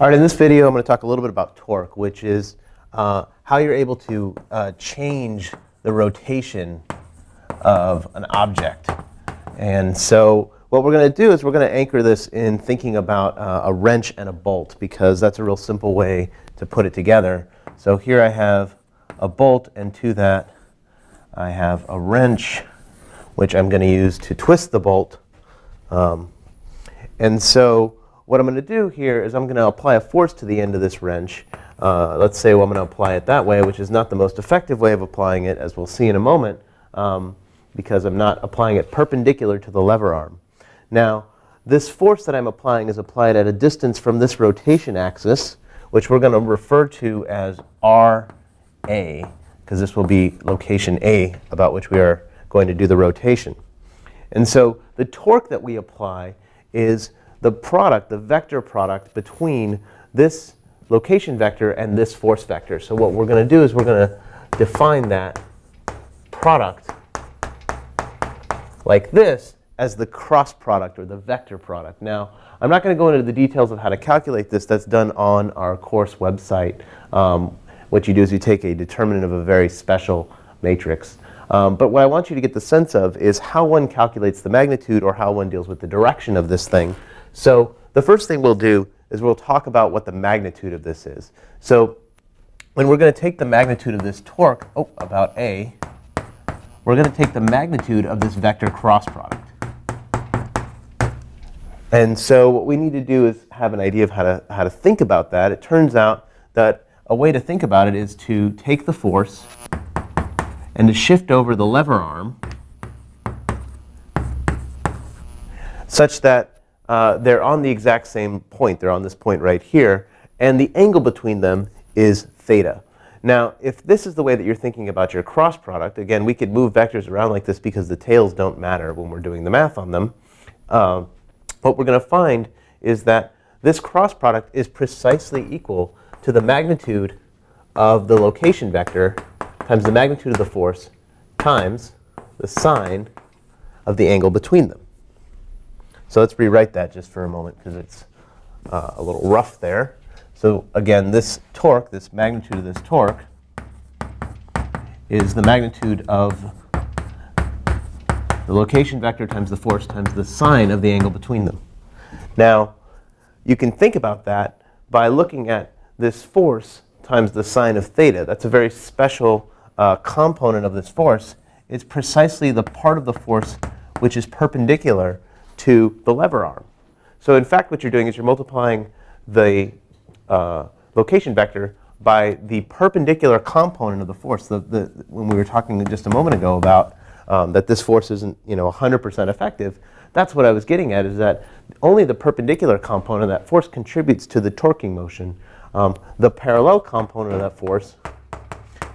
All right, in this video I'm going to talk a little bit about torque, which is how you're able to change the rotation of an object. And so what we're going to do is we're going to anchor this in thinking about a wrench and a bolt, because that's a real simple way to put it together. So here I have a bolt, and to that I have a wrench, which I'm going to use to twist the bolt. And so what I'm going to do here is I'm going to apply a force to the end of this wrench. Let's say I'm going to apply it that way, which is not the most effective way of applying it, as we'll see in a moment, because I'm not applying it perpendicular to the lever arm. Now, this force that I'm applying is applied at a distance from this rotation axis, which we're going to refer to as RA, because this will be location A about which we are going to do the rotation. And so the torque that we apply is the product, the vector product between this location vector and this force vector. So what we're going to do is we're going to define that product like this as the cross product, or the vector product. Now, I'm not going to go into the details of how to calculate this. That's done on our course website. What you do is you take a determinant of a very special matrix. But what I want you to get the sense of is how one calculates the magnitude, or how one deals with the direction of this thing. So the first thing we'll do is we'll talk about what the magnitude of this is. So when we're going to take the magnitude of this torque, about A, we're going to take the magnitude of this vector cross product. And so what we need to do is have an idea of how to think about that. It turns out that a way to think about it is to take the force and to shift over the lever arm such that they're on the exact same point. They're on this point right here, and the angle between them is theta. Now, if this is the way that you're thinking about your cross product, again, we could move vectors around like this because the tails don't matter when we're doing the math on them. What we're going to find is that this cross product is precisely equal to the magnitude of the location vector times the magnitude of the force times the sine of the angle between them. So let's rewrite that just for a moment, because it's a little rough there. So again, this torque, this magnitude of this torque, is the magnitude of the location vector times the force times the sine of the angle between them. Now, you can think about that by looking at this force times the sine of theta. That's a very special component of this force. It's precisely the part of the force which is perpendicular to the lever arm. So in fact, what you're doing is you're multiplying the location vector by the perpendicular component of the force. When we were talking just a moment ago about that this force isn't 100% effective, that's what I was getting at, is that only the perpendicular component of that force contributes to the torquing motion. The parallel component of that force,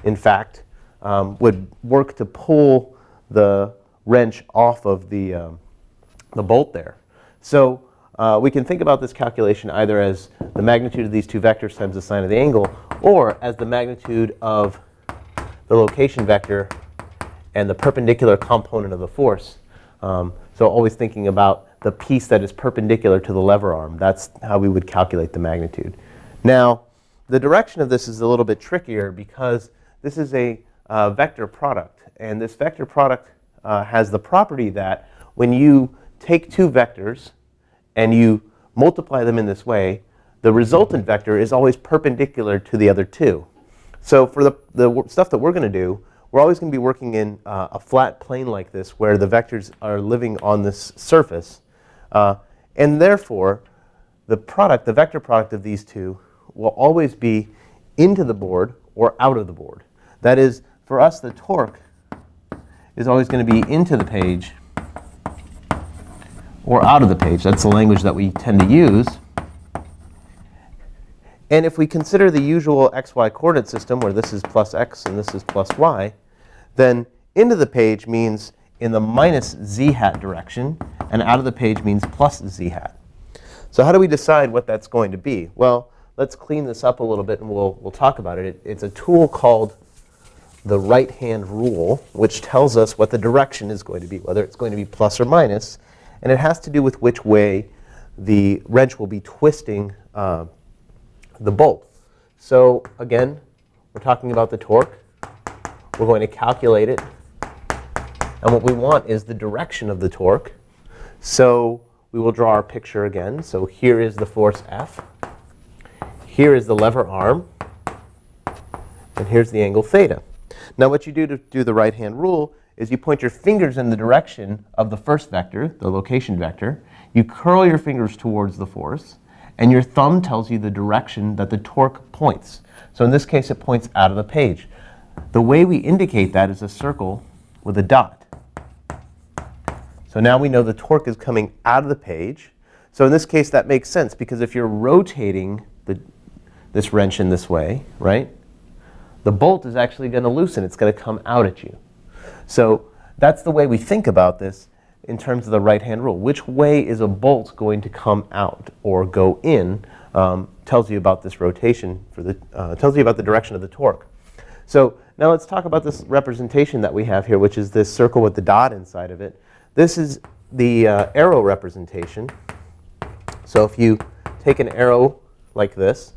in fact, would work to pull the wrench off of the bolt there. So we can think about this calculation either as the magnitude of these two vectors times the sine of the angle, or as the magnitude of the location vector and the perpendicular component of the force. So always thinking about the piece that is perpendicular to the lever arm. That's how we would calculate the magnitude. Now, the direction of this is a little bit trickier, because this is a vector product. And this vector product has the property that when you take two vectors and you multiply them in this way, the resultant vector is always perpendicular to the other two. So for the stuff that we're going to do, we're always going to be working in a flat plane like this, where the vectors are living on this surface. And therefore, the vector product of these two will always be into the board or out of the board. That is, for us, the torque is always going to be into the page or out of the page. That's the language that we tend to use. And if we consider the usual xy coordinate system, where this is plus x and this is plus y, then into the page means in the minus z hat direction, and out of the page means plus z hat. So how do we decide what that's going to be? Well, let's clean this up a little bit, and we'll talk about it. It's a tool called the right-hand rule, which tells us what the direction is going to be, whether it's going to be plus or minus. And it has to do with which way the wrench will be twisting the bolt. So again, we're talking about the torque. We're going to calculate it. And what we want is the direction of the torque. So we will draw our picture again. So here is the force F. Here is the lever arm. And here's the angle theta. Now what you do to do the right-hand rule is you point your fingers in the direction of the first vector, the location vector. You curl your fingers towards the force. And your thumb tells you the direction that the torque points. So in this case, it points out of the page. The way we indicate that is a circle with a dot. So now we know the torque is coming out of the page. So in this case, that makes sense, because if you're rotating this wrench in this way, right, the bolt is actually going to loosen. It's going to come out at you. So that's the way we think about this in terms of the right-hand rule. Which way is a bolt going to come out or go in tells you about this rotation, tells you about the direction of the torque. So now let's talk about this representation that we have here, which is this circle with the dot inside of it. This is the arrow representation. So if you take an arrow like this,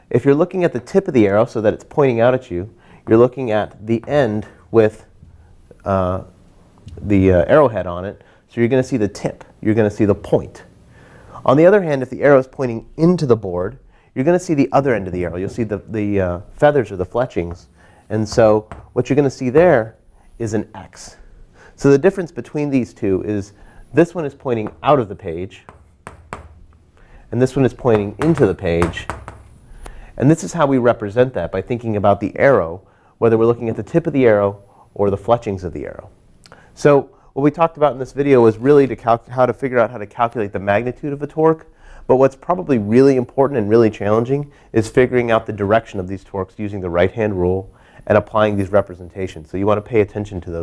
if you're looking at the tip of the arrow so that it's pointing out at you, you're looking at the end with the arrowhead on it. So you're going to see the tip. You're going to see the point. On the other hand, if the arrow is pointing into the board, you're going to see the other end of the arrow. You'll see the feathers or the fletchings. And so what you're going to see there is an X. So the difference between these two is this one is pointing out of the page, and this one is pointing into the page. And this is how we represent that, by thinking about the arrow, whether we're looking at the tip of the arrow or the fletchings of the arrow. So what we talked about in this video was really how to figure out how to calculate the magnitude of a torque. But what's probably really important and really challenging is figuring out the direction of these torques using the right-hand rule and applying these representations. So you want to pay attention to those.